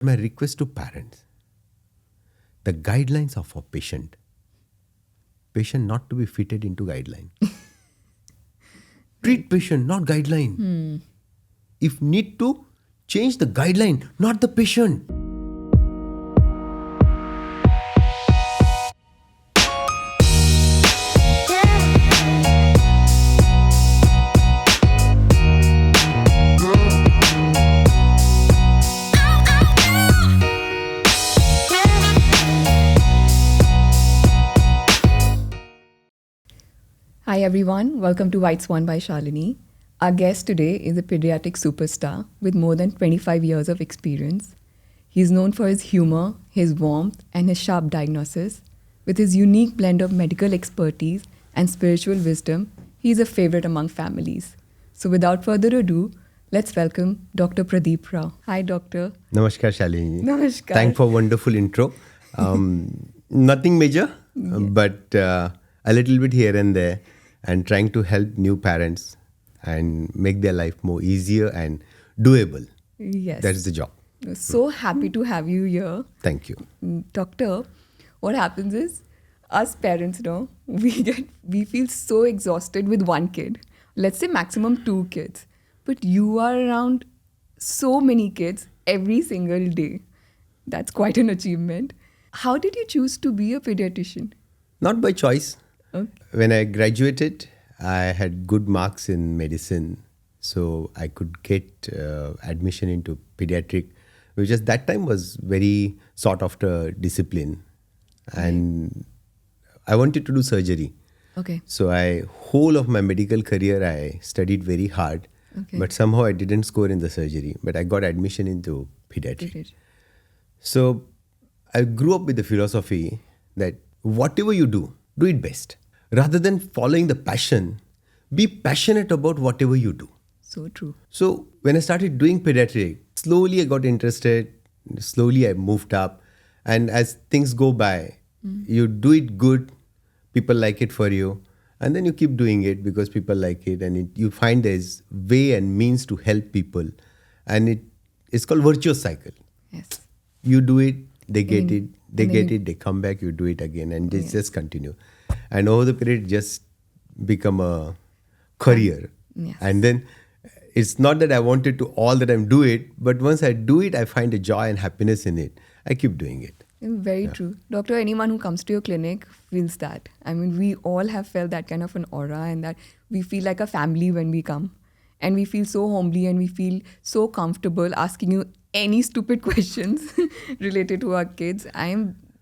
My request to parents, the guidelines are for patient not to be fitted into guideline. Treat patient, not guideline. If need to, change the guideline, not the patient. Hi everyone, welcome to WhiteSwan by Shalini. Our guest today is a pediatric superstar with more than 25 years of experience. He's known for his humor, his warmth, and his sharp diagnosis. With his unique blend of medical expertise and spiritual wisdom, he's a favorite among families. So without further ado, let's welcome Dr. Pradeep Raut. Hi, Doctor. Namaskar, Shalini. Namaskar. Thanks for wonderful intro. Nothing major, but a little bit here and there, and trying to help new parents and make their life more easier and doable. Yes. That is the job. So happy to have you here. Thank you. Doctor, what happens is, us parents, we feel so exhausted with one kid. Let's say maximum 2 kids. But you are around so many kids every single day. That's quite an achievement. How did you choose to be a pediatrician? Not by choice. Okay. When I graduated, I had good marks in medicine, so I could get admission into pediatric, which at that time was very sought after discipline. And I wanted to do surgery. Okay. So whole of my medical career, I studied very hard, but somehow I didn't score in the surgery, but I got admission into pediatric. So I grew up with the philosophy that whatever you do it best. Rather than following the passion, be passionate about whatever you do. So true. So when I started doing pediatric, slowly I got interested, slowly I moved up. And as things go by, you do it good, people like it for you. And then you keep doing it because people like it. And you find there's way and means to help people. And it's called virtuous cycle. Yes. You do it, they get it, they come back, you do it again, and they just continue. And over the period, just become a career. Yes. And then it's not that I wanted to all the time do it, but once I do it, I find a joy and happiness in it. I keep doing it. Very true. Doctor, anyone who comes to your clinic feels that. I mean, we all have felt that kind of an aura, and that we feel like a family when we come. And we feel so homely and we feel so comfortable asking you any stupid questions related to our kids.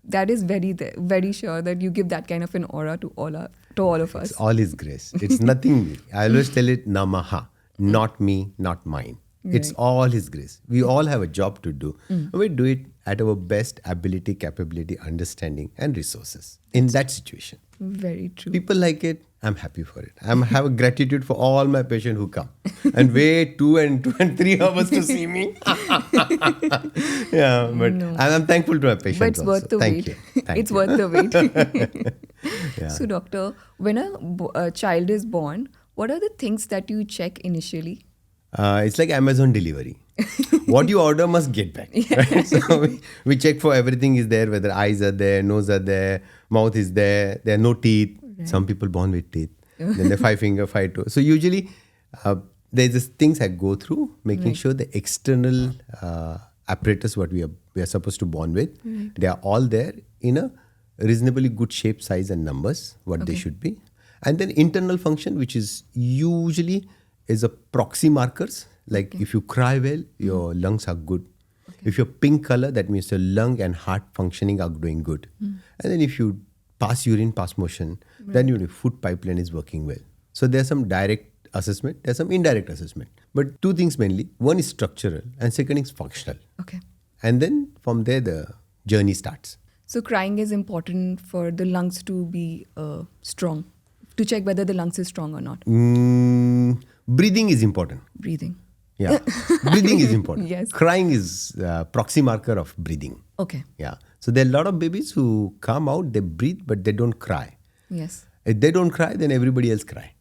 That is very sure that you give that kind of an aura to all of us. It's all His grace. It's nothing me. I always tell it Namaha, not me, not mine. Right. It's all His grace. We all have a job to do. We do it at our best ability, capability, understanding, and resources in that situation. Very true. People like it. I'm happy for it. I have a gratitude for all my patients who come and wait 2 and 3 hours to see me. Yeah, but I'm thankful to my patients. But it's also. worth the Thank wait. You. It's worth the wait. Yeah. So, doctor, when a child is born, what are the things that you check initially? It's like Amazon delivery. What you order must get back. Right? So we check for everything is there, whether eyes are there, nose are there, mouth is there are no teeth. Right. Some people born with teeth. Then the 5 finger, 5 toe. So usually there's just things I go through, making sure the external apparatus what we are supposed to born with, they are all there in a reasonably good shape, size and numbers, what they should be. And then internal function, which is usually is a proxy markers. Like if you cry well, your lungs are good. If you're pink color, that means your lung and heart functioning are doing good. And then if you pass urine, pass motion, then your food pipeline is working well. So there's some direct assessment, there's some indirect assessment. But 2 things mainly. One is structural and second is functional. Okay. And then from there, the journey starts. So crying is important for the lungs to be strong, to check whether the lungs is strong or not. Breathing is important. Breathing. Yeah, breathing is important. Yes. Crying is proxy marker of breathing. Okay. Yeah. So there are a lot of babies who come out, they breathe, but they don't cry. Yes. If they don't cry, then everybody else cry.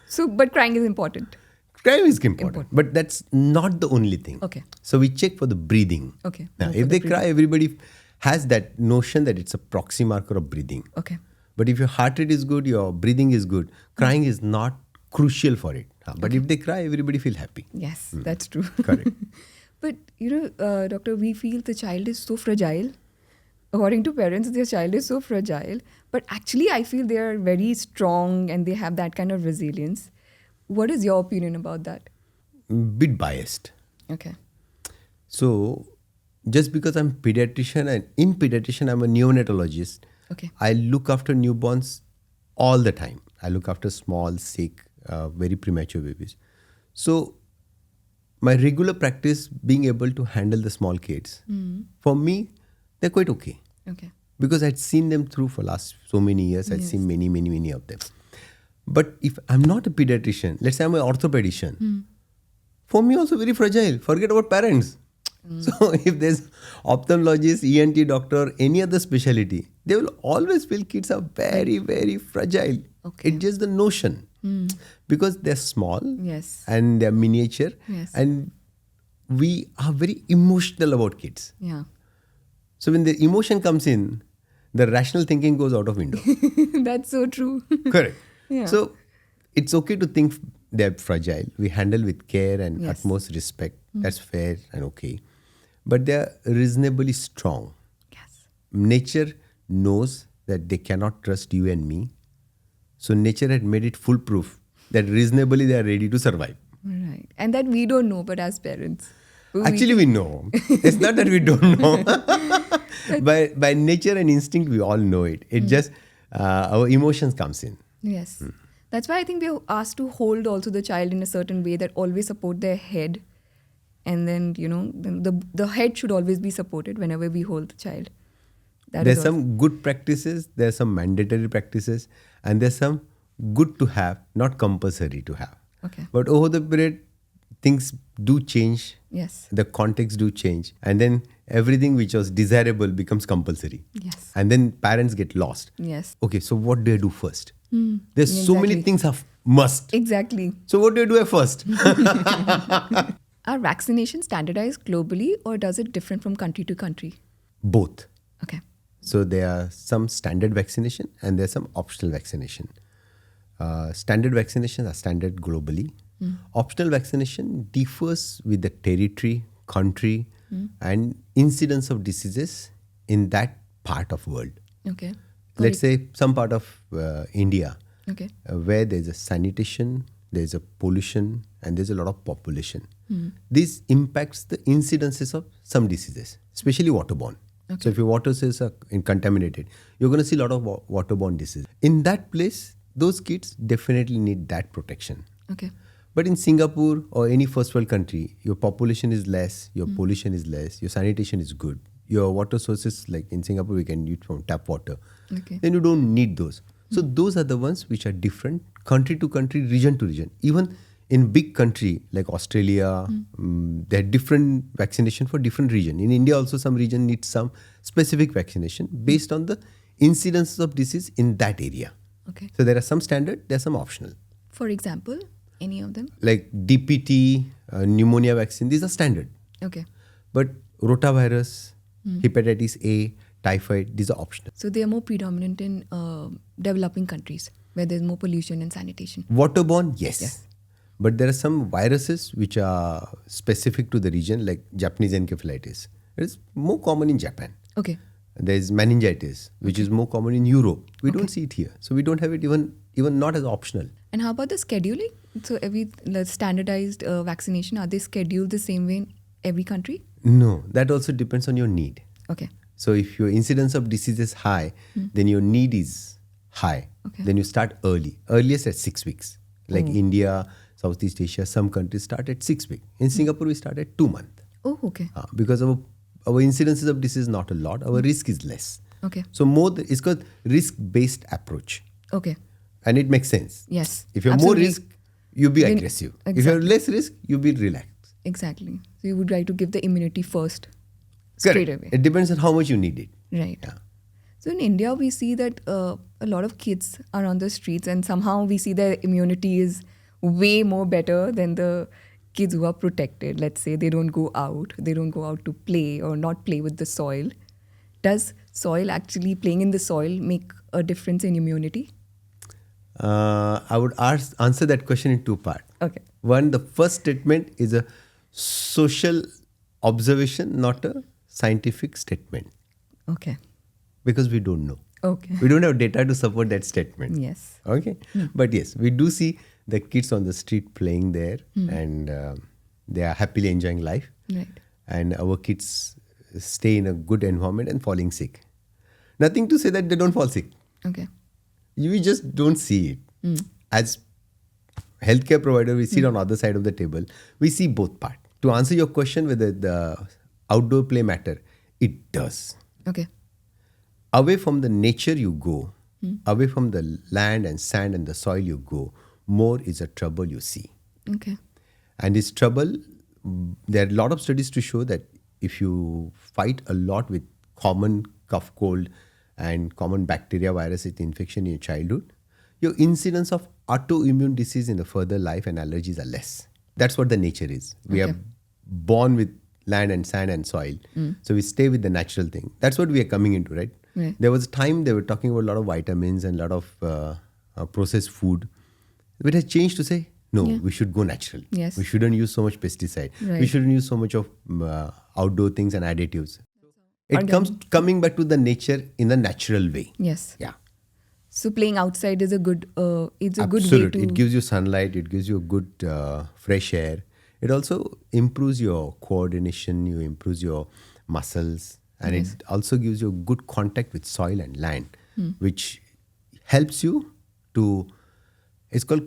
So, but crying is important. Crime is important. But that's not the only thing. Okay. So we check for the breathing. Okay. Now, More if for they the cry, everybody has that notion that it's a proxy marker of breathing. Okay. But if your heart rate is good, your breathing is good, crying is not crucial for it. But if they cry, everybody feel happy. Yes, that's true. Correct. But, doctor, we feel the child is so fragile. According to parents, their child is so fragile. But actually, I feel they are very strong and they have that kind of resilience. What is your opinion about that? Bit biased. Okay. So, just because I'm pediatrician and in pediatrician I'm a neonatologist, Okay. I look after newborns all the time. I look after small, sick, very premature babies. So, my regular practice being able to handle the small kids, for me, they're quite okay. Okay. Because I'd seen them through for last so many years. I'd seen many, many, many of them. But if I'm not a pediatrician, let's say I'm an orthopedician, for me also very fragile. Forget about parents. So if there's ophthalmologist, ENT doctor, any other specialty, they will always feel kids are very, very fragile. Okay. It's just the notion. Because they're small Yes. and they're miniature. Yes. And we are very emotional about kids. Yeah. So when the emotion comes in, the rational thinking goes out of window. That's so true. Correct. Yeah. So it's okay to think they're fragile. We handle with care and Yes. utmost respect. That's fair and okay. But they're reasonably strong. Yes. Nature knows that they cannot trust you and me. So nature had made it foolproof that reasonably they are ready to survive. Right. And that we don't know, but as parents. Actually, we know. It's not that we don't know. by nature and instinct, we all know it. It just, our emotions comes in. Yes. That's why I think we're asked to hold also the child in a certain way that always support their head. And then, the head should always be supported whenever we hold the child. There's some good practices, there's some mandatory practices, and there's some good to have, not compulsory to have. Okay. But over the period, things do change. Yes. The context do change. And then everything which was desirable becomes compulsory. Yes. And then parents get lost. Yes. Okay, so what do I do first? There's so many things are must. Exactly. So what do I do at first? Are vaccinations standardized globally or does it differ from country to country? Both. Okay. So there are some standard vaccination and there's some optional vaccination. Standard vaccinations are standard globally. Optional vaccination differs with the territory, country, and incidence of diseases in that part of world. Okay. Let's say some part of India, Okay. where there's a sanitation, there's a pollution, and there's a lot of population. This impacts the incidences of some diseases, especially waterborne. Okay. So if your water sources are contaminated, you're going to see a lot of waterborne disease. In that place, those kids definitely need that protection. Okay. But in Singapore or any first world country, your population is less, your pollution is less, your sanitation is good. Your water sources, like in Singapore, we can use from tap water. Okay. Then you don't need those. So those are the ones which are different country to country, region to region. Even in big country like Australia, there are different vaccination for different region. In India also some region needs some specific vaccination based on the incidences of disease in that area. Okay. So there are some standard, there are some optional. For example, any of them? Like DPT, pneumonia vaccine, these are standard. Okay. But rotavirus, hepatitis A, typhoid, these are optional. So they are more predominant in developing countries where there's more pollution and sanitation. Waterborne, yes. Yes. But there are some viruses which are specific to the region, like Japanese encephalitis. It is more common in Japan. Okay. There is meningitis, which is more common in Europe. We don't see it here. So we don't have it even not as optional. And how about the scheduling? So the standardized vaccination, are they scheduled the same way in every country? No, that also depends on your need. Okay. So if your incidence of disease is high, then your need is high. Okay. Then you start early. Earliest at 6 weeks. Like India, Southeast Asia, some countries start at 6 weeks. In Singapore, we start at 2 months. Oh, okay. Because our incidences of disease is not a lot. Our risk is less. Okay. So it's called risk-based approach. Okay. And it makes sense. Yes. If you have Absolutely. more risk, you be Then- aggressive. If you have exactly. less risk, you be relaxed. Exactly. So you would try to give the immunity first, straight Correct. away. It depends on how much you need it. Right. Yeah. So in India, we see that a lot of kids are on the streets and somehow we see their immunity is way more better than the kids who are protected. Let's say they don't go out to play or not play with the soil. Does soil actually playing in the soil make a difference in immunity? I would answer that question in two parts. Okay. One, the first statement is a social observation, not a scientific statement, Okay. because we don't know. Okay. We don't have data to support that statement. Yes. Okay. But yes, we do see the kids on the street playing there, and they are happily enjoying life. Right. And our kids stay in a good environment and falling sick. Nothing to say that they don't fall sick. Okay. We just don't see it. As healthcare provider, we sit on other side of the table. We see both parts. To answer your question whether the outdoor play matter, it does. Okay. Away from the nature you go, away from the land and sand and the soil you go, more is a trouble you see. Okay. And this trouble, there are a lot of studies to show that if you fight a lot with common cough, cold, and common bacteria, virus infection in your childhood, your incidence of autoimmune disease in the further life and allergies are less. That's what the nature is. We are born with land and sand and soil. So we stay with the natural thing. That's what we are coming into, right? Right. There was a time they were talking about a lot of vitamins and a lot of processed food. It has changed to say, no, we should go natural. Yes. We shouldn't use so much pesticide. Right. We shouldn't use so much of outdoor things and additives. It comes coming back to the nature in a natural way. Yes. Yeah. So playing outside is a good. It's a Absolutely. good way to. It gives you sunlight. It gives you good fresh air. It also improves your coordination. You improves your muscles, and it also gives you good contact with soil and land, which helps you to. It's called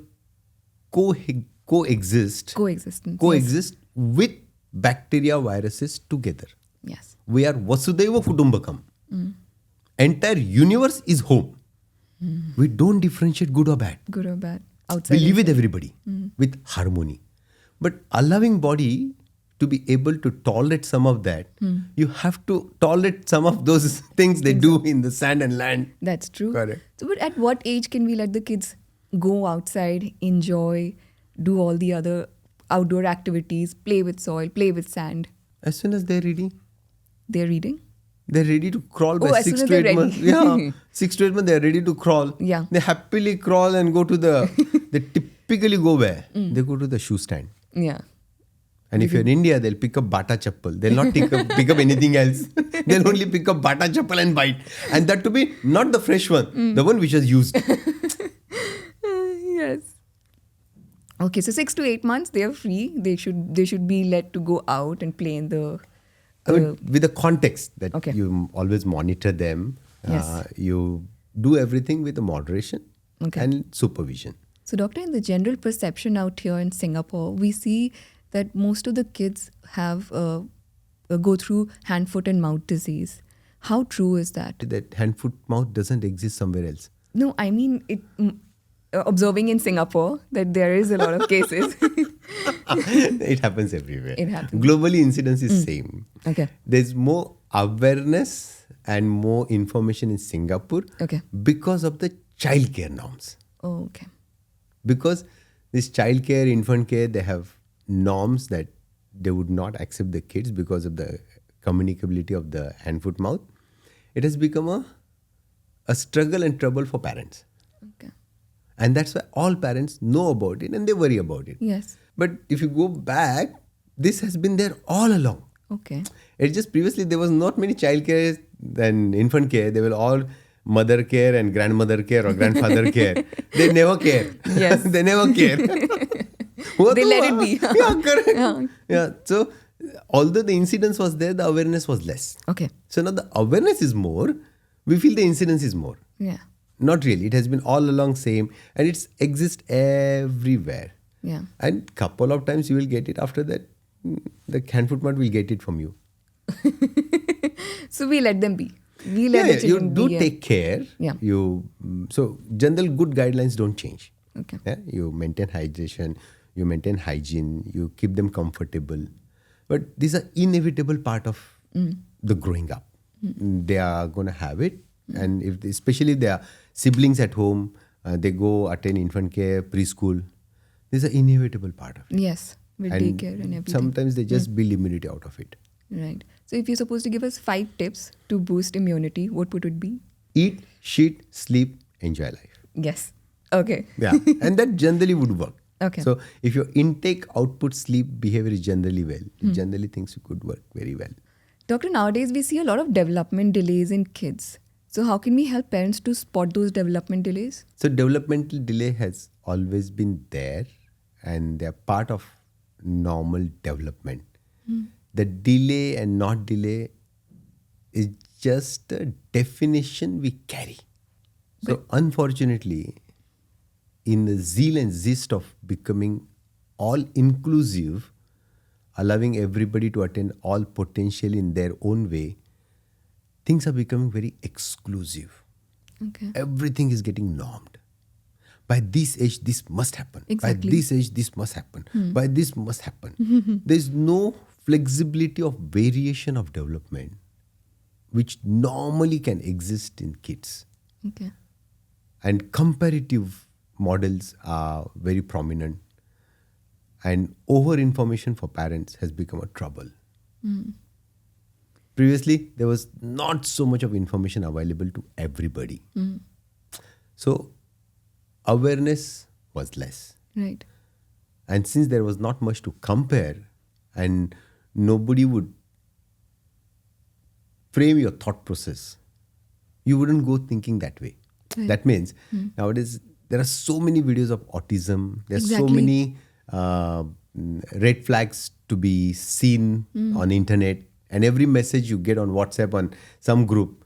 coexist. Coexistence. Coexist with bacteria, viruses together. Yes. We are Vasudhaiva Kutumbakam. Entire universe is home. We don't differentiate good or bad. Good or bad. Outside. We live with everybody with harmony. But allowing body to be able to tolerate some of that, you have to tolerate some of those things they do in the sand and land. That's true. Correct. So, but at what age can we let the kids go outside, enjoy, do all the other outdoor activities, play with soil, play with sand? As soon as they're ready, They're reading? they're ready to crawl by as 6 soon as to 8 they're months. ready. Yeah, 6 to 8 months, they're ready to crawl. Yeah. They happily crawl and go to they typically go where? They go to the shoe stand. Yeah. And if you're in India, they'll pick up bata chappal. They'll not pick up anything else. They'll only pick up bata chappal and bite. And that to be not the fresh one, the one which was used. Yes. Okay, so 6 to 8 months, they are free. They should be let to go out and play in the. I mean, with the context that Okay. you always monitor them, Yes. you do everything with a moderation and supervision. So, doctor, in the general perception out here in Singapore, we see that most of the kids have go through hand, foot, and mouth disease. How true is that? That hand, foot, mouth doesn't exist somewhere else. No, I mean observing in Singapore that there is a lot of cases. It happens everywhere. It happens. Globally, incidence is same. Okay. There's more awareness and more information in Singapore Okay. because of the childcare norms. Oh, okay. Because this childcare, infant care, they have norms that they would not accept the kids because of the communicability of the hand, foot, mouth. It has become a struggle and trouble for parents. Okay. And that's why all parents know about it and they worry about it. Yes. But if you go back, this has been there all along. Okay. It's just previously there was not many child care and infant care. They were all mother care and grandmother care or grandfather care. They never care. Yes. They never care. They let it be. Yeah, correct. Yeah. So although the incidence was there, the awareness was less. Okay. So now the awareness is more. We feel the incidence is more. Yeah. Not really. It has been all along same and it exists everywhere. Yeah. And couple of times you will get it. After that, the hand, foot, mouth will get it from you. So we let them be. We let the You children do be. take care. Yeah. So general good guidelines don't change. Okay. Yeah? You maintain hydration, you maintain hygiene, you keep them comfortable. But these are inevitable part of the growing up. They are going to have it. And especially if there are siblings at home, they go attend infant care, preschool. There's an inevitable part of it. Yes, with daycare and everything. Sometimes they just build immunity out of it. Right. So if you're supposed to give us 5 tips to boost immunity, what would it be? Eat, shit, sleep, enjoy life. Yes. Okay. Yeah. And that generally would work. Okay. So if your intake, output, sleep behavior is generally well, generally things could work very well. Doctor, nowadays we see a lot of development delays in kids. So how can we help parents to spot those development delays? So developmental delay has always been there and they're part of normal development. The delay and not delay is just a definition we carry. So unfortunately, in the zeal and zest of becoming all inclusive, allowing everybody to attain all potential in their own way, things are becoming very exclusive. Okay. Everything is getting normed. By this age, this must happen. Exactly. By this age, this must happen. By this must happen. There's no flexibility of variation of development, which normally can exist in kids. Okay. And comparative models are very prominent. And over-information for parents has become a trouble. Previously, there was not so much of information available to everybody. So, awareness was less. Right. And since there was not much to compare and nobody would frame your thought process, you wouldn't go thinking that way. Right. That means nowadays there are so many videos of autism. There's so Exactly. many red flags to be seen on internet, and every message you get on WhatsApp on some group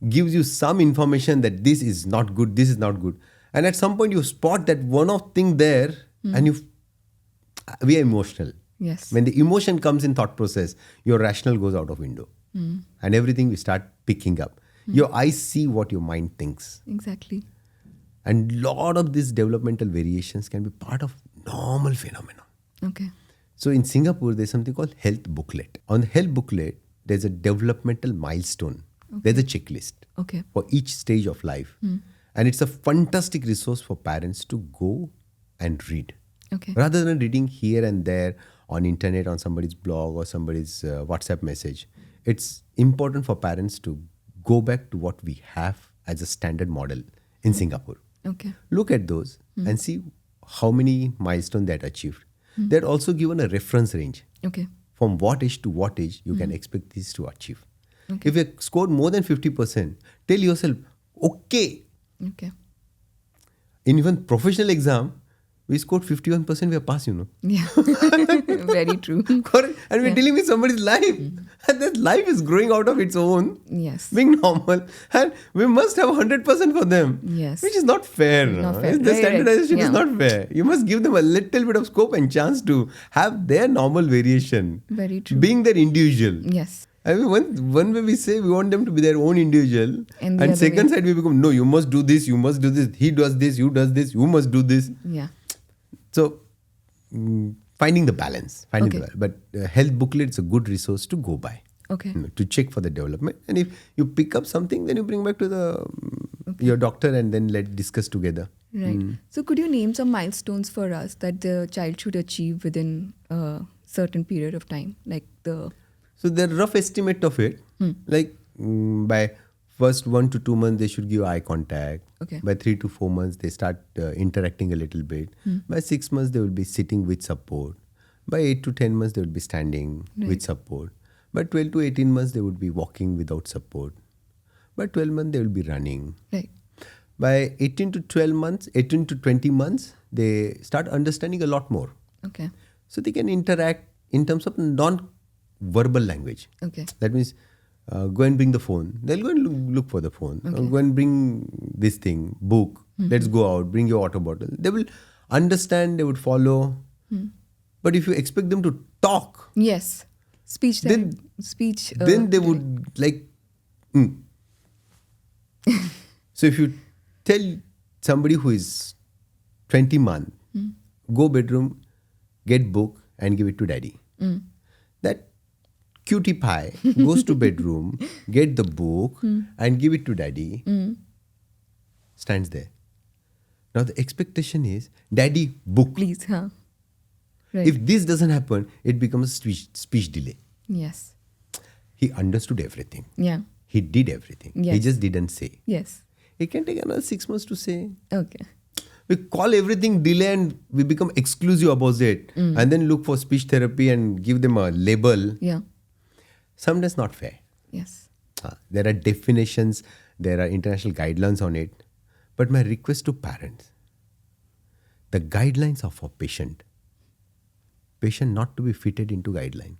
gives you some information that this is not good, this is not good. And at some point you spot that one of thing there and we are emotional. Yes. When the emotion comes in thought process, your rational goes out of window. And everything we start picking up. Your eyes see what your mind thinks. Exactly. And lot of these developmental variations can be part of normal phenomenon. Okay. So in Singapore, there's something called health booklet. On the health booklet, there's a developmental milestone. There's a checklist Okay. for each stage of life. And it's a fantastic resource for parents to go and read. Okay. Rather than reading here and there on internet, on somebody's blog or somebody's WhatsApp message, it's important for parents to go back to what we have as a standard model in Singapore. Okay. Look at those and see how many milestones that achieved. They're also given a reference range. Okay. From what age to what age you can expect these to achieve. Okay. If you scored more than 50%, tell yourself, okay. Okay. In even professional exam, we scored 51%, we are passed, Yeah. Very true. Correct. And we're dealing with somebody's life. And that life is growing out of its own, Yes. being normal. And we must have 100% for them. Yes. Which is not fair. Not no? fair. The Right, standardization right. is Yeah. not fair. You must give them a little bit of scope and chance to have their normal variation. Very true. Being their individual. Yes. I mean, one way we say we want them to be their own individual, And the and other second way- side we become, no, you must do this, you must do this, he does this, you does this, you must do this. Yeah. So, finding the balance, Okay. But health booklet is a good resource to go by, Okay. to check for the development. And if you pick up something, then you bring back to the your doctor and then let's discuss together. Right. So could you name some milestones for us that the child should achieve within a certain period of time? Like the... So the rough estimate of it, like by first 1 to 2 months, they should give eye contact. Okay. By 3 to 4 months, they start interacting a little bit. By 6 months, they will be sitting with support. By 8 to 10 months, they will be standing with support. By 12 to 18 months, they would be walking without support. By 12 months, they will be running. Right. By 18 to 12 months, 18 to 20 months, they start understanding a lot more. Okay. So they can interact in terms of non-verbal language. Okay. That means go and bring the phone. They'll go and look for the phone. Go and bring this thing, book. Let's go out. Bring your water bottle. They will understand. They would follow. But if you expect them to talk, Yes. Speech. Then- speech. then they would like. So if you tell somebody who is 20 months, go bedroom, get book and give it to daddy. That cutie pie goes to bedroom, get the book and give it to daddy, stands there. Now the expectation is, daddy, book. Please, huh? Right. If this doesn't happen, it becomes speech delay. Yes. He understood everything. Yeah. He did everything. He Yes. just didn't say. Yes. It can take another 6 months to say. Okay. We call everything delay and we become exclusive about it. And then look for speech therapy and give them a label. Yeah. Sometimes not fair. Yes. There are definitions, there are international guidelines on it. But my request to parents, the guidelines are for patient. Patient not to be fitted into guideline.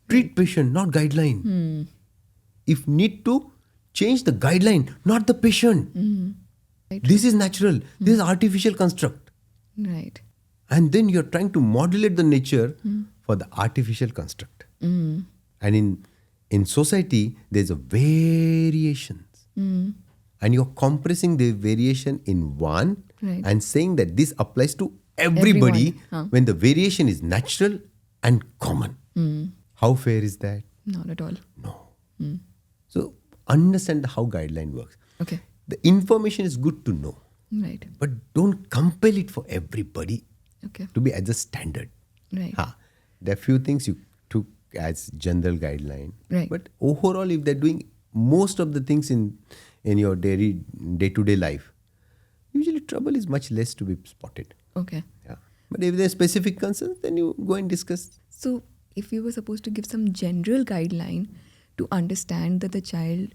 Treat patient, not guideline. If need to, change the guideline, not the patient. Right. This is natural. This is artificial construct. Right. And then you're trying to modulate the nature for the artificial construct. And in society, there's a variations. And you're compressing the variation in one Right. and saying that this applies to everybody Everyone, when the variation is natural and common. How fair is that? Not at all. No. So understand how guideline works. Okay. The information is good to know, Right. but don't compel it for everybody Okay. to be as a standard. Right. There are few things you took as general guideline, Right. but overall, if they're doing most of the things in your day-to-day life, usually trouble is much less to be spotted. Okay. Yeah. But if there are specific concerns, then you go and discuss. So, if you were supposed to give some general guideline to understand that the child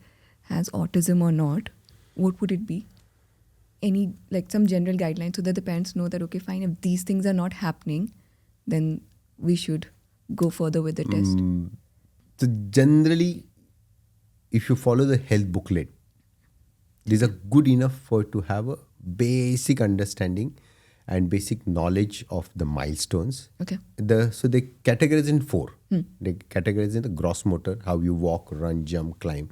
has autism or not, what would it be? Any, like some general guideline so that the parents know that, okay, fine, if these things are not happening, then we should go further with the test. So generally, if you follow the health booklet, these are good enough for it to have a basic understanding and basic knowledge of the milestones. Okay. So they categorize in 4. They categorize in the gross motor, how you walk, run, jump, climb.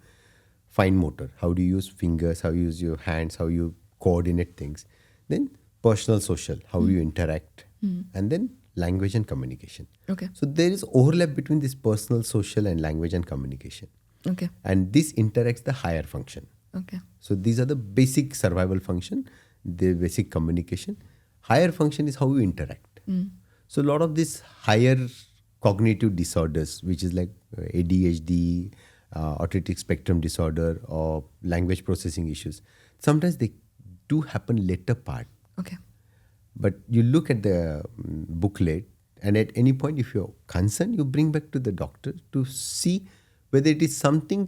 Fine motor, how do you use fingers, how you use your hands, how you coordinate things. Then personal social, how you interact. And then language and communication. Okay. So there is overlap between this personal, social and language and communication. Okay. And this interacts the higher function. Okay. So these are the basic survival function, the basic communication. Higher function is how you interact. So a lot of these higher cognitive disorders, which is like ADHD, autistic spectrum disorder or language processing issues, sometimes they do happen later part. Okay. But you look at the booklet and at any point if you're concerned, you bring back to the doctor to see whether it is something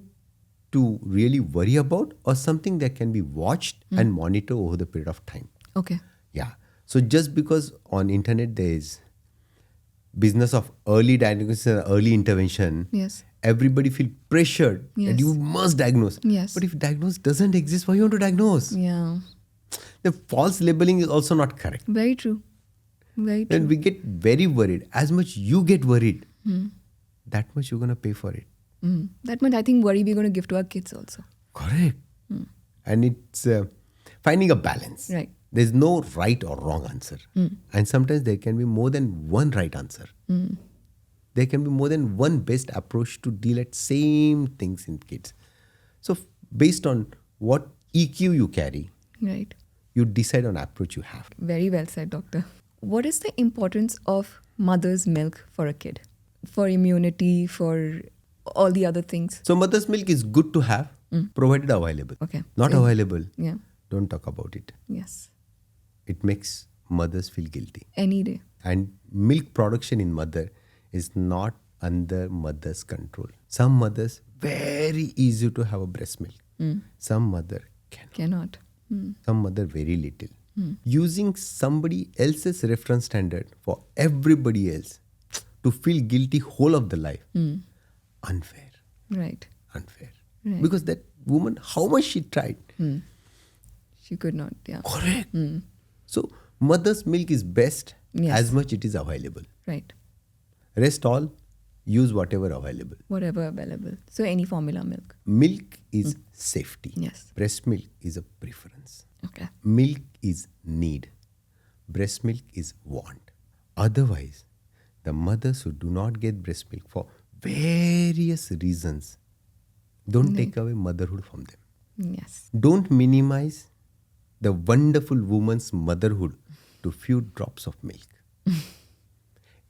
to really worry about or something that can be watched and monitored over the period of time. Okay. Yeah. So just because on internet there is business of early diagnosis and early intervention, Yes. everybody feel pressured Yes. that you must diagnose. Yes. But if diagnose doesn't exist, why you want to diagnose? Yeah. The false labeling is also not correct. Very true. Very true. Then we get very worried. As much you get worried, that much you're going to pay for it. That much, I think, worry we're going to give to our kids also. Correct. And it's finding a balance. Right. There's no right or wrong answer. And sometimes there can be more than one right answer. There can be more than one best approach to deal at same things in kids. So based on what EQ you carry, Right. you decide on approach you have. Very well said, doctor. What is the importance of mother's milk for a kid? For immunity, for all the other things? So mother's milk is good to have, provided available. Okay. Not So- available. Yeah. Don't talk about it. Yes. It makes mothers feel guilty. Any day. And milk production in mother is not under mother's control. Some mothers, very easy to have a breast milk. Some mother cannot. Cannot. Some mother very little. Using somebody else's reference standard for everybody else to feel guilty whole of the life. Unfair. Right. Unfair. Right. Because that woman, how much she tried. She could not. Yeah. Correct. So mother's milk is best Yes. as much it is available. Right. Rest all, use whatever available. Whatever available. So any formula milk. Milk is safety. Yes. Breast milk is a preference. Okay. Milk is need. Breast milk is want. Otherwise, the mothers who do not get breast milk for various reasons, don't take away motherhood from them. Yes. Don't minimize the wonderful woman's motherhood to few drops of milk.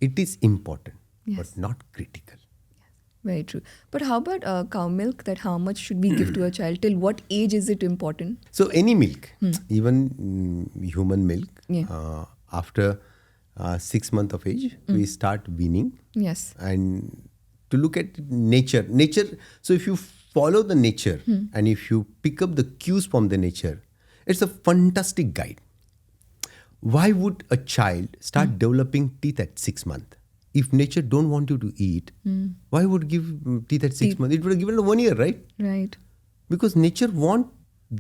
It is important, but not critical. Very true. But how about cow milk? That how much should we give to a child? Till what age is it important? So any milk, even human milk, after 6 months of age, we start weaning. Yes. And to look at nature. So if you follow the nature and if you pick up the cues from the nature, it's a fantastic guide. Why would a child start developing teeth at 6 months? If nature don't want you to eat, why would give teeth at 6 months? It would have given 1 year, right? Right. Because nature want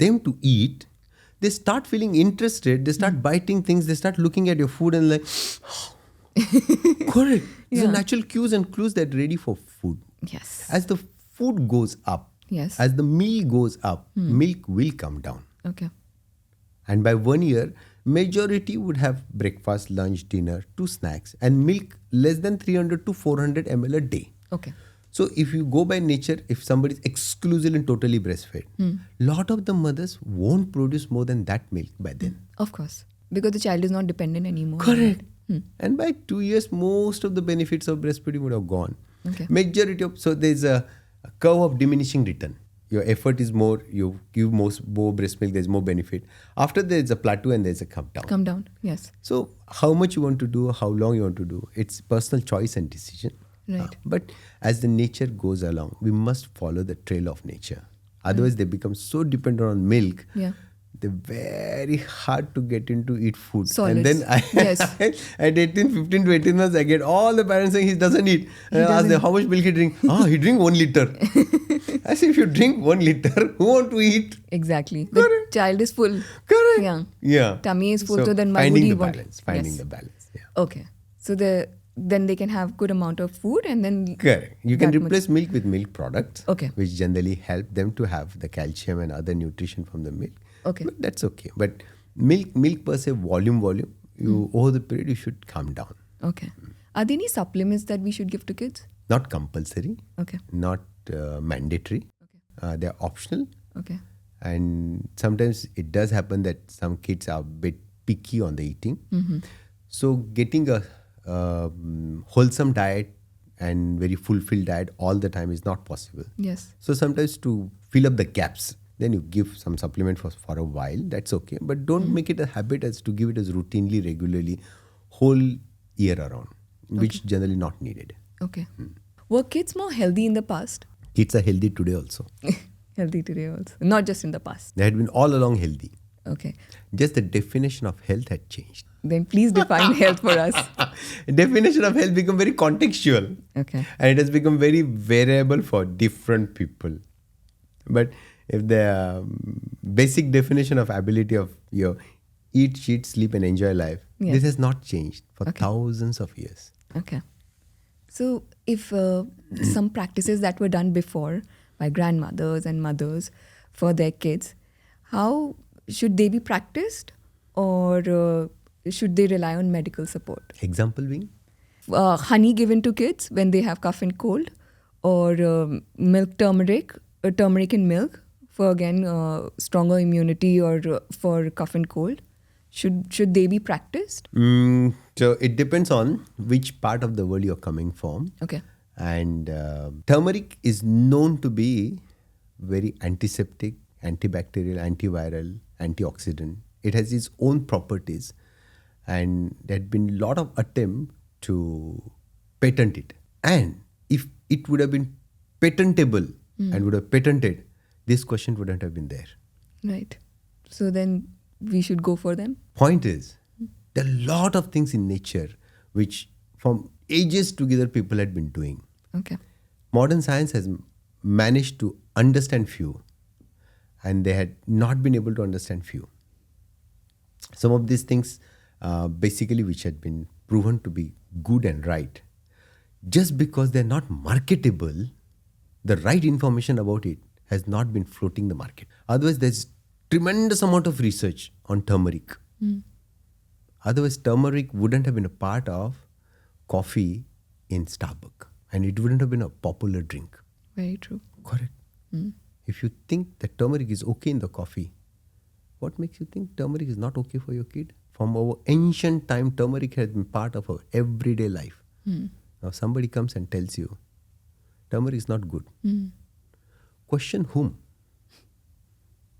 them to eat. They start feeling interested. They start biting things. They start looking at your food and like, correct. These are natural cues and clues that are ready for food. Yes. As the food goes up, Yes. as the meal goes up, milk will come down. Okay. And by 1 year, majority would have breakfast, lunch, dinner, 2 snacks, and milk less than 300 to 400 ml a day. Okay. So if you go by nature, if somebody is exclusively and totally breastfed, lot of the mothers won't produce more than that milk by then. Of course. Because the child is not dependent anymore. Correct. And by 2 years, most of the benefits of breastfeeding would have gone. Okay. Majority of, so there's a curve of diminishing return. Your effort is more, you give more breast milk, there's more benefit. After there's a plateau and there's a come down. Come down. Yes. So how much you want to do, how long you want to do, it's personal choice and decision. Right. But as the nature goes along, we must follow the trail of nature. Otherwise, they become so dependent on milk. Yeah. They're very hard to get into eat food. Solids. And then Yes. at 15 to 18 months, I get all the parents saying he doesn't eat. And I ask them, how much milk he drink? He drink 1 liter. I say, if you drink 1 liter, who want to eat? Exactly. The child is full. Correct. Yeah. Tummy is full, so then why would finding he the want? balance. Finding the balance. Yeah. Okay. So then they can have good amount of food and then... Correct. You can that much- replace milk with milk products, Okay. which generally help them to have the calcium and other nutrition from the milk. Okay. But that's okay. But milk per se, volume, you over the period you should calm down. Okay. Are there any supplements that we should give to kids? Not compulsory, Okay. not mandatory. They're optional. Okay. And sometimes it does happen that some kids are a bit picky on the eating. So getting a wholesome diet and very fulfilled diet all the time is not possible. Yes. So sometimes to fill up the gaps, then you give some supplement for a while. That's okay. But don't make it a habit as to give it as routinely, regularly, whole year around, which generally not needed. Okay. Were kids more healthy in the past? Kids are healthy today also. Healthy today also. Not just in the past. They had been all along healthy. Okay. Just the definition of health had changed. Then please define health for us. Definition of health become very contextual. Okay. And it has become very variable for different people. But if the basic definition of ability of your eat, cheat, sleep and enjoy life, Yes. this has not changed for thousands of years. Okay. So if some practices that were done before by grandmothers and mothers for their kids, how should they be practiced or should they rely on medical support? Example being? Honey given to kids when they have cough and cold, or milk turmeric in milk for again stronger immunity or for cough and cold. Should they be practiced? So it depends on which part of the world you're coming from. Okay. And turmeric is known to be very antiseptic, antibacterial, antiviral, antioxidant. It has its own properties. And there had been a lot of attempt to patent it. And if it would have been patentable and would have patented, this question wouldn't have been there. Right. So then we should go for them? Point is, there are a lot of things in nature which from ages together people had been doing. Okay. Modern science has managed to understand few and they had not been able to understand few. Some of these things basically which had been proven to be good and right, just because they're not marketable, the right information about it has not been floating the market. Otherwise, there's tremendous amount of research on turmeric. Otherwise, turmeric wouldn't have been a part of coffee in Starbucks and it wouldn't have been a popular drink. Very true. Correct. If you think that turmeric is okay in the coffee, what makes you think turmeric is not okay for your kid? From our ancient time, turmeric has been part of our everyday life. Now somebody comes and tells you, turmeric is not good. Question whom?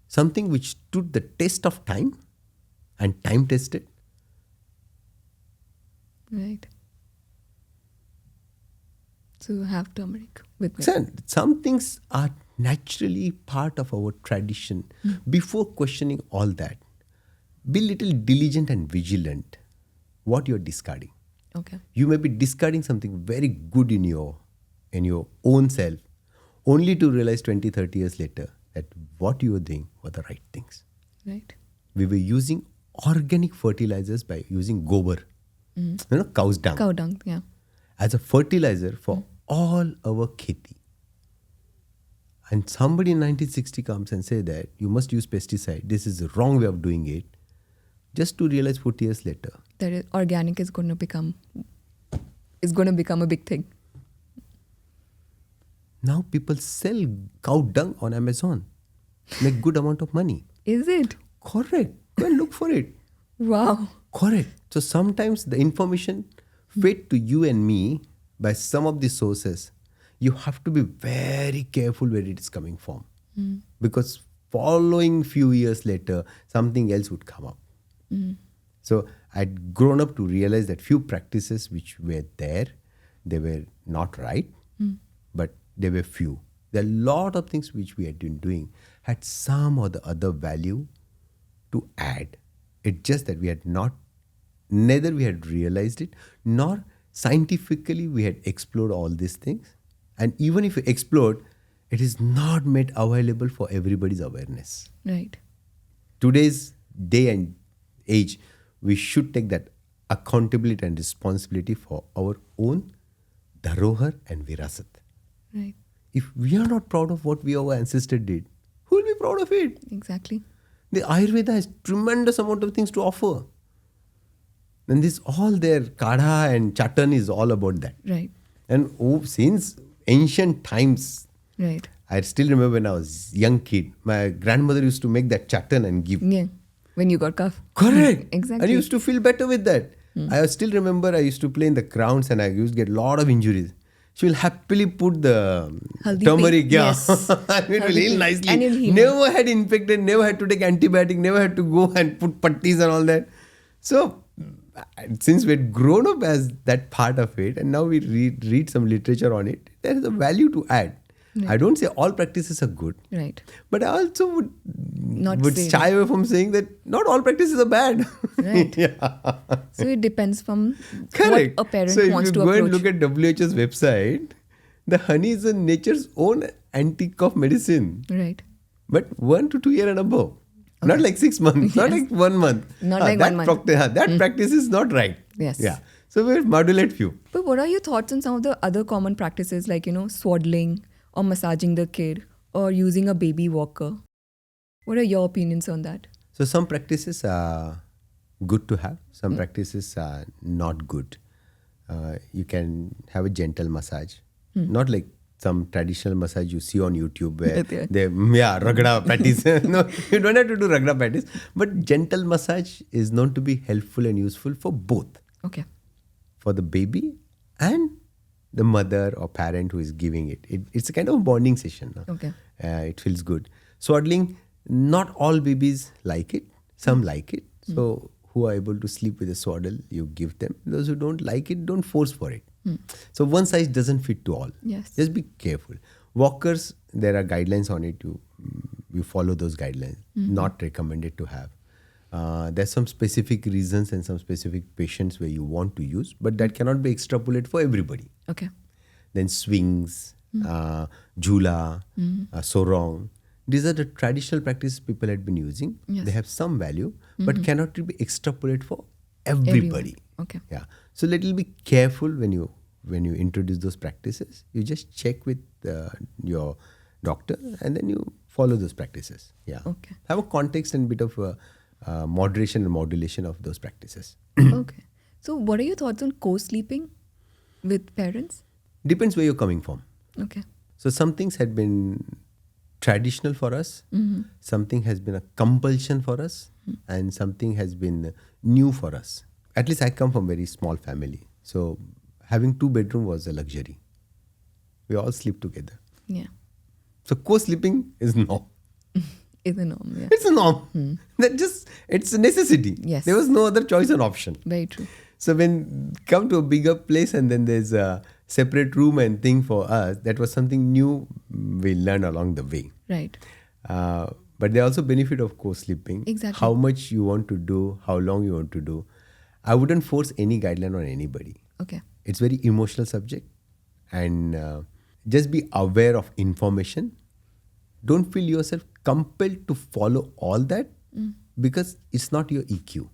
Something which stood the test of time and time tested. Right. So have turmeric with me. Some things are naturally part of our tradition. Before questioning all that, be little diligent and vigilant what you're discarding. Okay. You may be discarding something very good in your own self, only to realize 20, 30 years later that what you were doing were the right things. Right. We were using organic fertilizers by using gobar, cow's dung, Cow dung, yeah. as a fertilizer for all our kheti. And somebody in 1960 comes and say that you must use pesticide. This is the wrong way of doing it. Just to realize 40 years later. That organic is going to become a big thing. Now people sell cow dung on Amazon. Make good amount of money. Is it? Correct. Go and look for it. Wow. Correct. So sometimes the information fed to you and me by some of the sources, you have to be very careful where it is coming from. Because following few years later, something else would come up. So I'd grown up to realize that few practices which were there, they were not right, but they were few. There are a lot of things which we had been doing had some or the other value to add. It's just that neither we had realized it, nor scientifically we had explored all these things. And even if we explored, it is not made available for everybody's awareness. Right. Today's day and age, we should take that accountability and responsibility for our own dharohar and virasat. Right. If we are not proud of what our ancestors did, who will be proud of it? Exactly. The Ayurveda has tremendous amount of things to offer. And this all their kadha and chatan is all about that. Right. And since ancient times, Right. I still remember when I was a young kid, my grandmother used to make that chatan and give. Yeah. When you got cough. Correct. Exactly. And I used to feel better with that. I still remember I used to play in the grounds and I used to get a lot of injuries. She will happily put the Haldi turmeric, paste. yeah. Yes. It will heal nicely. And it'll heal. Never had infected, never had to take antibiotic, never had to go and put pattis and all that. So, since we had grown up as that part of it, and now we read some literature on it, there is a value to add. Right. I don't say all practices are good, Right. but I also would say shy away from saying that not all practices are bad. Right. Yeah. So it depends from Correct. what a parent so wants if to you go approach. and look at WHO's website, the honey is nature's own anti-cough medicine. Right. But 1 to 2 years and above. Not like 6 months, not like 1 month. Not like 1 month. That practice is not right. Yes. Yeah. So we'll modulate few. But what are your thoughts on some of the other common practices like, swaddling or massaging the kid or using a baby walker? What are your opinions on that? So some practices are good to have. Some practices are not good. You can have a gentle massage. Not like some traditional massage you see on YouTube where ragda practice. No, you don't have to do ragda practice. But gentle massage is known to be helpful and useful for both. Okay. For the baby and the mother or parent who is giving it. It's a kind of a bonding session. No? Okay. It feels good. Swaddling, not all babies like it. Some like it. So who are able to sleep with a swaddle, you give them. Those who don't like it, don't force for it. So one size doesn't fit to all. Yes. Just be careful. Walkers, there are guidelines on it. You follow those guidelines. Not recommended to have. There's some specific reasons and some specific patients where you want to use, but that cannot be extrapolated for everybody. Okay. Then swings, jhula, sorong. These are the traditional practices people had been using. Yes. They have some value, but cannot be extrapolated for everybody. Everyone. Okay. Yeah. So little be careful when you introduce those practices. You just check with your doctor and then you follow those practices. Yeah. Okay. Have a context and bit of moderation and modulation of those practices. Okay. So what are your thoughts on co-sleeping with parents? Depends where you're coming from. Okay. So some things had been traditional for us, something has been a compulsion for us, and something has been new for us. At least I come from a very small family. So having 2 bedroom was a luxury. We all sleep together. Yeah. So co-sleeping is norm. Is a norm, yeah. It's a norm. It's a necessity. Yes. There was no other choice or option. Very true. So when come to a bigger place and then there's a separate room and thing for us, that was something new we learned along the way. Right. But there also benefit of co-sleeping. Exactly. How much you want to do, how long you want to do. I wouldn't force any guideline on anybody. Okay. It's very emotional subject, and just be aware of information. Don't feel yourself compelled to follow all that because it's not your EQ.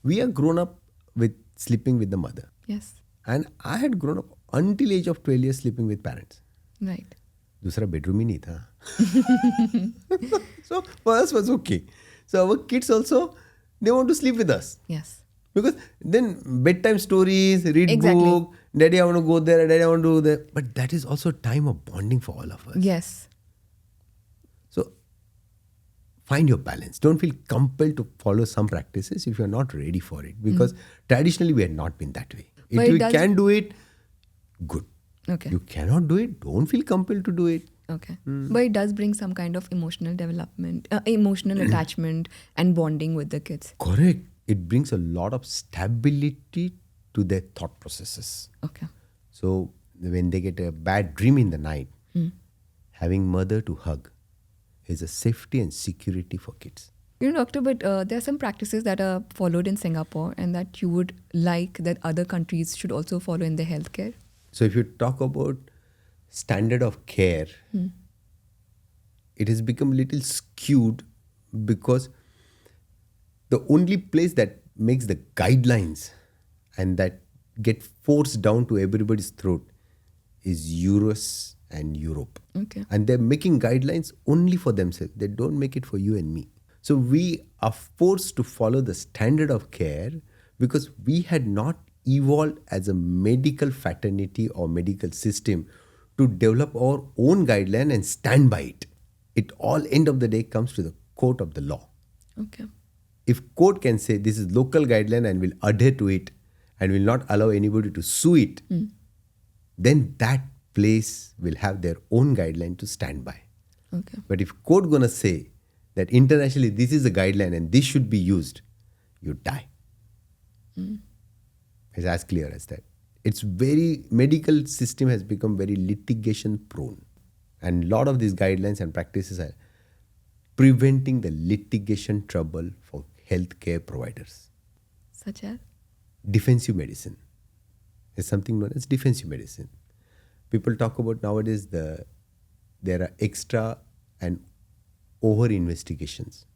We are grown up with sleeping with the mother, Yes. and I had grown up until age of 12 years sleeping with parents. Right. दूसरा bedroom ही नहीं था. So for us was okay. So our kids also, they want to sleep with us. Yes. Because then bedtime stories, read Exactly. book, daddy I want to go there, daddy I want to do there. But that is also time of bonding for all of us. Yes. So find your balance. Don't feel compelled to follow some practices if you're not ready for it. Because traditionally we had not been that way. If But it you does- can do it, good. Okay. You cannot do it, don't feel compelled to do it. Okay. But it does bring some kind of emotional development, emotional attachment and bonding with the kids. Correct. It brings a lot of stability to their thought processes. Okay. So when they get a bad dream in the night, having mother to hug is a safety and security for kids. You know, doctor, but there are some practices that are followed in Singapore and that you would like that other countries should also follow in their healthcare. So if you talk about standard of care, it has become a little skewed because the only place that makes the guidelines and that get forced down to everybody's throat is US and Europe. Okay. And they're making guidelines only for themselves. They don't make it for you and me. So we are forced to follow the standard of care because we had not evolved as a medical fraternity or medical system to develop our own guideline and stand by it. It all end of the day comes to the court of the law. Okay. If court can say this is local guideline and will adhere to it and will not allow anybody to sue it, then that place will have their own guideline to stand by. Okay. But if court gonna say that internationally this is a guideline and this should be used, you die. It's as clear as that. It's very, medical system has become very litigation prone. And a lot of these guidelines and practices are preventing the litigation trouble for healthcare providers. Such as? Defensive medicine is something known as defensive medicine. People talk about nowadays there are extra and over investigations.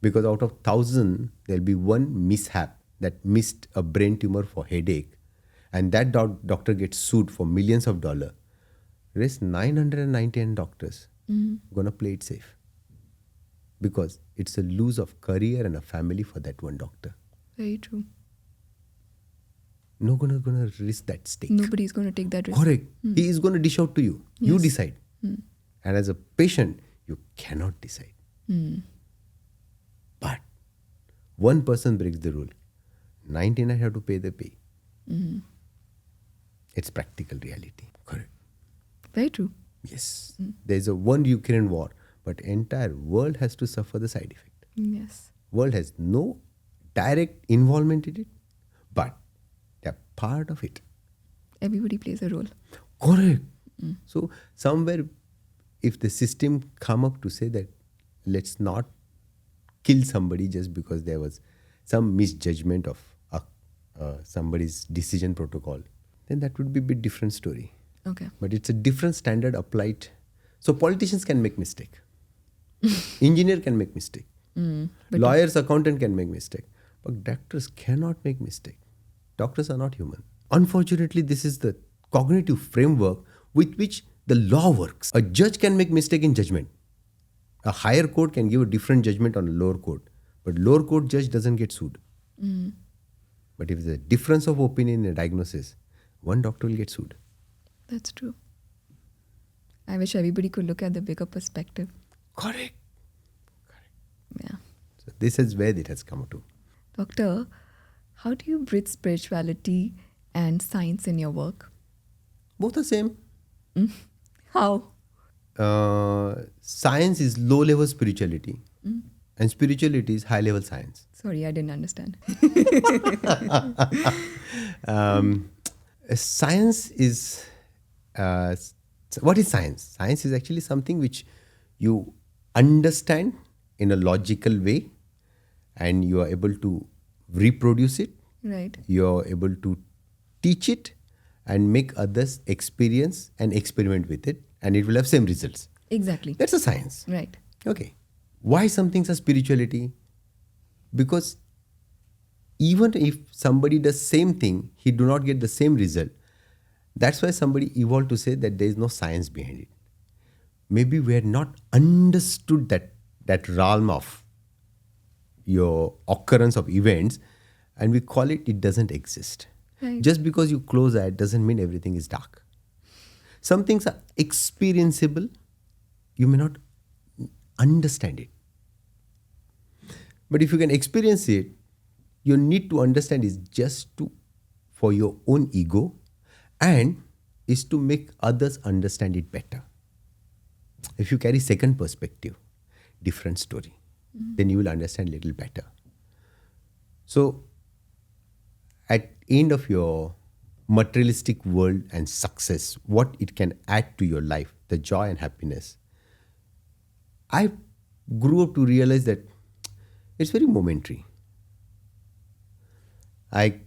Because out of 1,000, there'll be one mishap that missed a brain tumor for headache, and that doctor gets sued for millions of dollars. Rest 999 doctors gonna play it safe because it's a lose of career and a family for that one doctor. Very true. No gonna risk that stake. Nobody's going to take that risk. Correct. He is going to dish out to you. You Yes. decide. And as a patient, you cannot decide. But one person breaks the rule. 99 have to pay the pay. It's practical reality. Correct. Very true. Yes. There's a one Ukraine war, but entire world has to suffer the side effect. Yes. World has no direct involvement in it, but they're part of it. Everybody plays a role. Correct. So somewhere, if the system come up to say that let's not kill somebody just because there was some misjudgment of somebody's decision protocol, then that would be a bit different story. Okay. But it's a different standard applied. So politicians can make mistake. Engineer can make mistake. But Lawyers, accountant can make mistake. But doctors cannot make mistake. Doctors are not human. Unfortunately, this is the cognitive framework with which the law works. A judge can make mistake in judgment. A higher court can give a different judgment on a lower court. But lower court judge doesn't get sued. But if there's a difference of opinion in a diagnosis, one doctor will get sued. That's true. I wish everybody could look at the bigger perspective. Correct. Yeah. So this is where it has come to. Doctor, how do you bridge spirituality and science in your work? Both are same. How? Science is low-level spirituality, and spirituality is high-level science. Sorry, I didn't understand. Science is what is science? Science is actually something which you understand in a logical way, and you are able to reproduce it. Right. You are able to teach it and make others experience and experiment with it, and it will have same results. Exactly. That's a science. Right. Okay. Why some things are spirituality? Because even if somebody does same thing, he do not get the same result. That's why somebody evolved to say that there is no science behind it. Maybe we had not understood that realm of your occurrence of events, and we call it doesn't exist. Right. Just because you close eye doesn't mean everything is dark. Some things are experienceable. You may not understand it. But if you can experience it, you need to understand is just for your own ego, and is to make others understand it better. If you carry second perspective, different story, then you will understand little better. So at end of your materialistic world and success, what it can add to your life, the joy and happiness, I grew up to realize that it's very momentary. I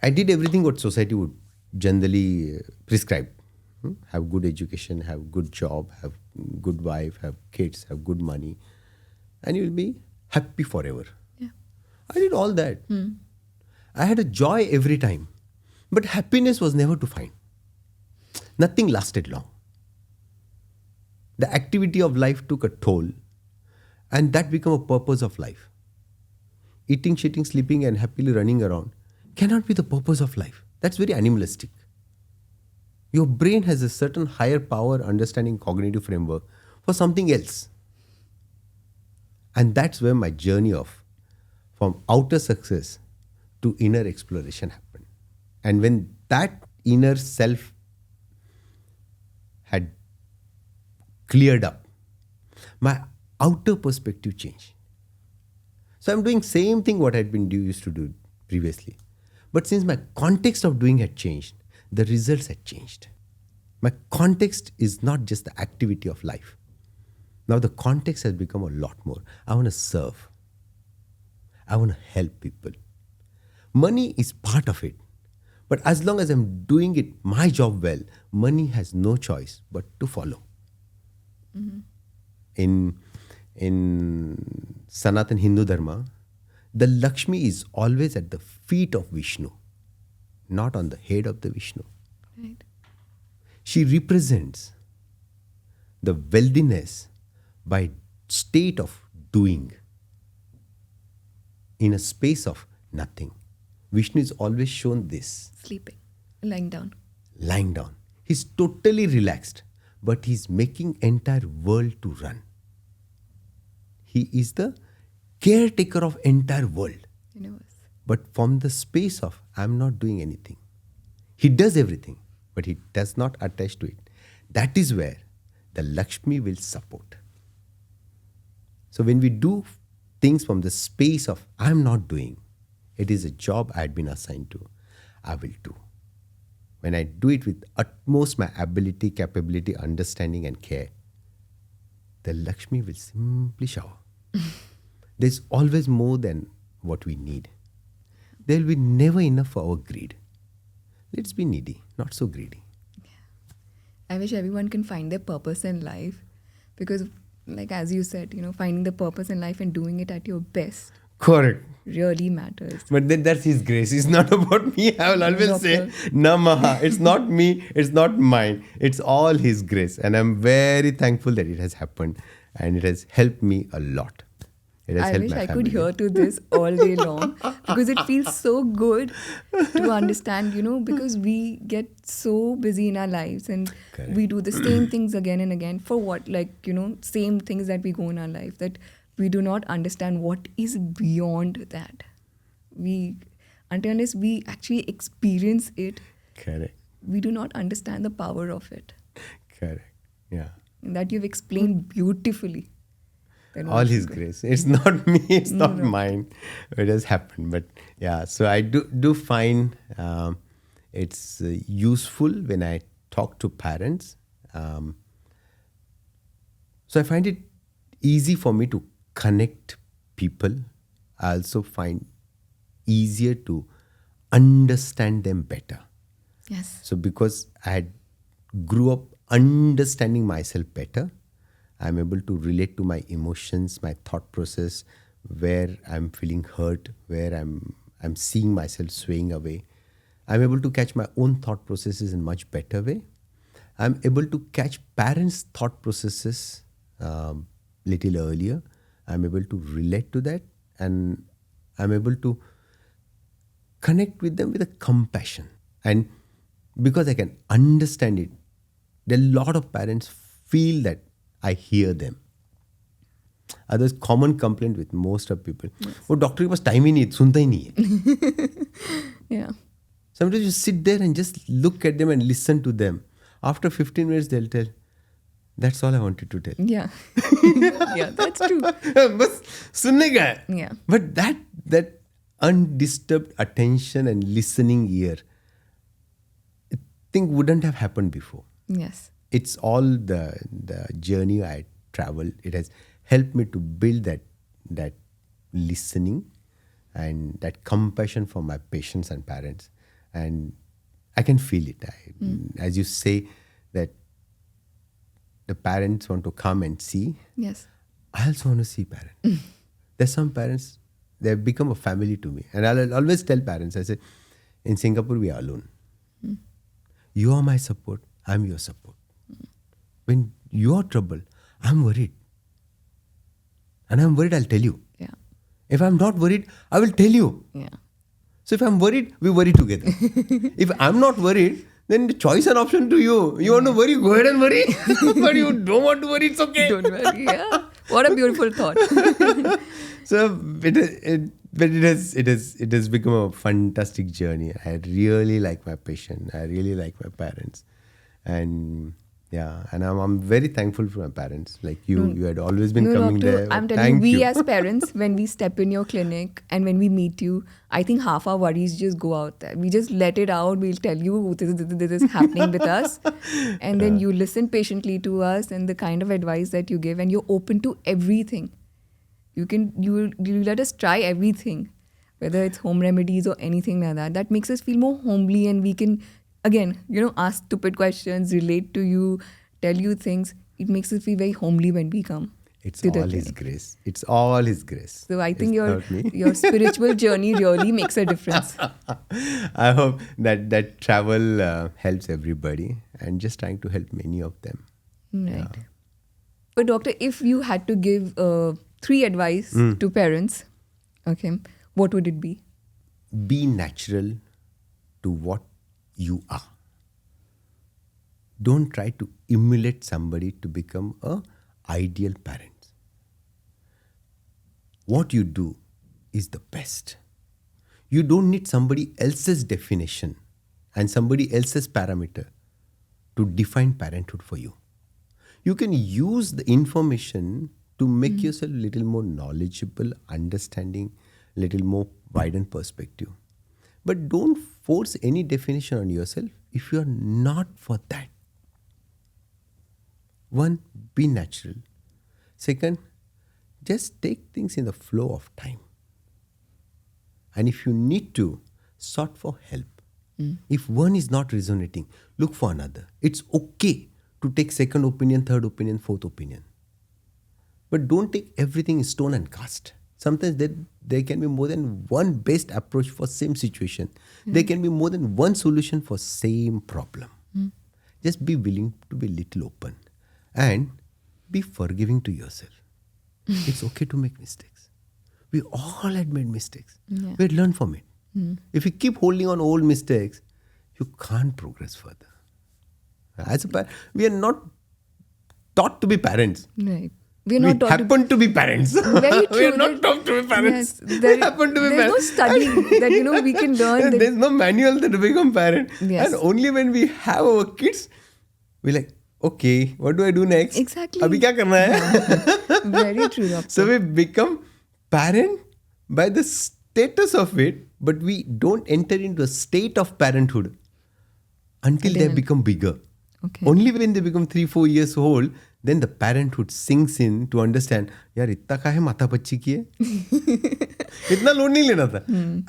did everything what society would generally prescribe. Have good education, have good job, have good wife, have kids, have good money, and you'll be happy forever. Yeah. I did all that. I had a joy every time, but happiness was never to find. Nothing lasted long. The activity of life took a toll, and that became a purpose of life. Eating, shitting, sleeping, and happily running around cannot be the purpose of life. That's very animalistic. Your brain has a certain higher power, understanding, cognitive framework for something else. And that's where my journey from outer success to inner exploration happened. And when that inner self had cleared up, my outer perspective changed. So I'm doing same thing what I had been used to do previously. But since my context of doing had changed, the results had changed. My context is not just the activity of life. Now the context has become a lot more. I want to serve. I want to help people. Money is part of it. But as long as I'm doing it, my job well, money has no choice but to follow. In Sanatan Hindu Dharma, the Lakshmi is always at the feet of Vishnu, not on the head of the Vishnu. Right. She represents the wealthiness by state of doing in a space of nothing. Vishnu is always shown this. Sleeping. Lying down. Lying down. He's totally relaxed, but he's making entire world to run. He is the caretaker of entire world. Universe. But from the space of, I'm not doing anything. He does everything, but he does not attach to it. That is where the Lakshmi will support. So when we do things from the space of, I'm not doing, it is a job I had been assigned to, I will do. When I do it with utmost my ability, capability, understanding and care, the Lakshmi will simply shower. There's always more than what we need. There will be never enough for our greed. Let's be needy, not so greedy. I wish everyone can find their purpose in life because, like as you said, finding the purpose in life and doing it at your best Correct. really matters. But then that's His grace. It's not about me. I will always say, Namaha. It's not me. It's not mine. It's all His grace. And I'm very thankful that it has happened. And it has helped me a lot. It has I helped wish my I family. could hear to this all day long because it feels so good to understand, because we get so busy in our lives and Correct. we do the same things again and again for what? Same things that we go in our life that we do not understand what is beyond that. Until unless we actually experience it, Correct. we do not understand the power of it. Correct. Yeah. And that you've explained beautifully. Then All what His should we- grace. It's not me. It's not No. mine. It has happened. But yeah, so I do find it's useful when I talk to parents. So I find it easy for me to connect people. I also find easier to understand them better. Yes. So because I had grew up understanding myself better, I'm able to relate to my emotions, my thought process, where I'm feeling hurt, where I'm seeing myself swaying away. I'm able to catch my own thought processes in much better way. I'm able to catch parents' thought processes little earlier. I'm able to relate to that, and I'm able to connect with them with a compassion. And because I can understand it, there are a lot of parents feel that I hear them. Otherwise, common complaint with most of people, oh, doctor के पास time ही नहीं है, सुनता ही नहीं है. Yeah. Sometimes you sit there and just look at them and listen to them. After 15 minutes, they'll tell, that's all I wanted to tell. Yeah. Yeah, that's true. बस सुनने का है. Yeah. But that undisturbed attention and listening ear, I think wouldn't have happened before. Yes. It's all the journey I traveled. It has helped me to build that listening and that compassion for my patients and parents. And I can feel it. As you say that the parents want to come and see, Yes. I also want to see parents. There's some parents, they've become a family to me. And I'll always tell parents, I say, in Singapore, we are alone. You are my support. I'm your support. When you are trouble, I'm worried. And I'm worried, I'll tell you. Yeah. If I'm not worried, I will tell you. Yeah. So if I'm worried, we worry together. If I'm not worried, then the choice and option to you. You want to worry, go ahead and worry. But you don't want to worry, it's okay. Don't worry. Yeah. What a beautiful thought. So it has become a fantastic journey. I really like my patient. I really like my parents. And yeah, and I'm very thankful for my parents. Like you had always been coming doctor, there. I'm telling you, we as parents, when we step in your clinic and when we meet you, I think half our worries just go out there. We just let it out. We'll tell you this is happening with us. And then you listen patiently to us and the kind of advice that you give, and you're open to everything. You let us try everything, whether it's home remedies or anything like that. That makes us feel more homely, and we can, again, ask stupid questions, relate to you, tell you things. It makes us feel very homely when we come. It's to the all His clinic. grace. It's all His grace. So I think It's your not me. your spiritual journey really makes a difference. I hope that travel helps everybody, and just trying to help many of them. Right. But doctor, if you had to give 3 advice to parents, okay, what would it be? Be natural to what you are. Don't try to emulate somebody to become a ideal parent. What you do is the best. You don't need somebody else's definition and somebody else's parameter to define parenthood for you. You can use the information to make yourself a little more knowledgeable, understanding, a little more widened perspective. But don't force any definition on yourself if you are not for that. 1, be natural. 2, just take things in the flow of time. And if you need to, sought for help. If one is not resonating, look for another. It's okay to take second opinion, third opinion, fourth opinion. But don't take everything in stone and cast. Sometimes there can be more than one best approach for same situation. There can be more than one solution for same problem. Just be willing to be little open and be forgiving to yourself. It's okay to make mistakes. We all had made mistakes. Yeah. We had learned from it. If you keep holding on old mistakes, you can't progress further. As a parent, we are not taught to be parents. Right. We're We not taught happen to be parents. Very true. We are not taught to be parents. Yes, We happen to be there's parents. no study that we can learn. That, There's no manual that to become parent. Yes. And only when we have our kids, we're like, okay, what do I do next? Exactly. Abhi kya karna hai? Very true, doctor. So we become parent by the status of it, but we don't enter into a state of parenthood until they become bigger. Okay. Only when they become 3-4 years old, then the parenthood sinks in to understand, yaar itna kahe mata pacchi ki hai? Itna load nahi lena tha.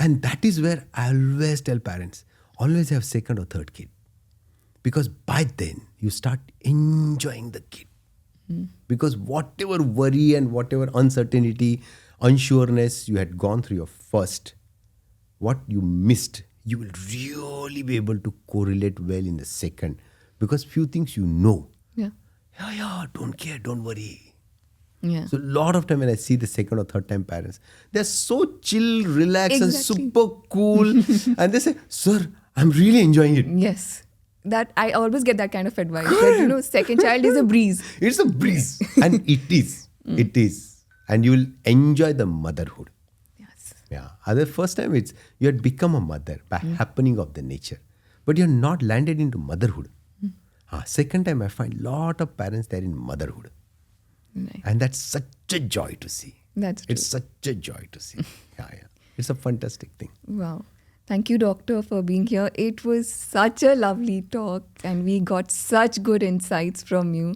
And that is where I always tell parents, always have second or third kid. Because by then, you start enjoying the kid. Because whatever worry and whatever uncertainty, unsureness you had gone through your first, what you missed, you will really be able to correlate well in the second. Because few things you know. Yeah, don't care, don't worry. Yeah. So a lot of time when I see the second or third time parents, they're so chill, relaxed and Exactly. super cool. And they say, sir, I'm really enjoying it. Yes. That I always get that kind of advice. That, second child is a breeze. It's a breeze. And it is. It is. And you will enjoy the motherhood. Yes. Yeah. Other first time you had become a mother by happening of the nature. But you're not landed into motherhood. Second time I find lot of parents there in motherhood. Right. And that's such a joy to see. That's true. It's such a joy to see. Yeah. It's a fantastic thing. Wow. Thank you, doctor, for being here. It was such a lovely talk and we got such good insights from you.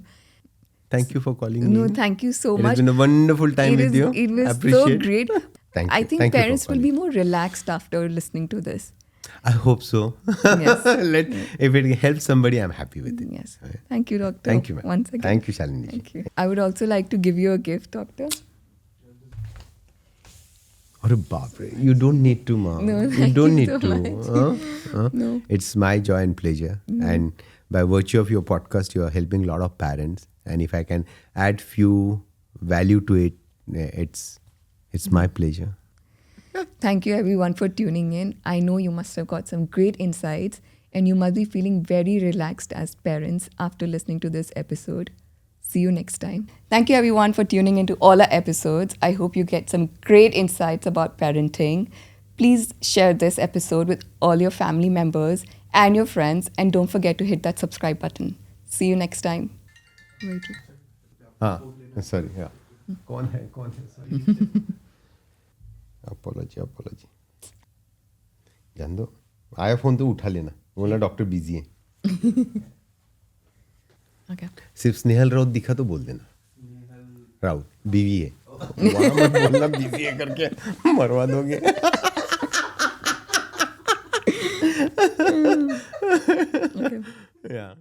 Thank you for calling me. No, thank you so It much. has been a wonderful time with you. It was Appreciate. so great. Thank I you. think Thank you for parents will calling. be more relaxed after listening to this. I hope so. Yes. If it helps somebody, I'm happy with it. Yes. Thank you, doctor. Thank you, ma'am. Once again. Thank you, Shalini. Thank you. I would also like to give you a gift, doctor. Or Bapre, you don't need to, ma. No, you thank don't you need so to. No. It's my joy and pleasure. And by virtue of your podcast, you are helping a lot of parents. And if I can add few value to it, it's my pleasure. Thank you, everyone, for tuning in. I know you must have got some great insights and you must be feeling very relaxed as parents after listening to this episode. See you next time. Thank you, everyone, for tuning into all our episodes. I hope you get some great insights about parenting. Please share this episode with all your family members and your friends. And don't forget to hit that subscribe button. See you next time. Wait. Sorry. Yeah. कौन है? Sorry. Apology. जान दो. आया phone तो उठा लेना. बोला doctor busy है. Okay. सिर्फ स्नेहल राउत दिखा तो बोल देना. राउत बीवी है. वहाँ मत बोलना बिजी है करके मरवा दोगे. Okay. Yeah.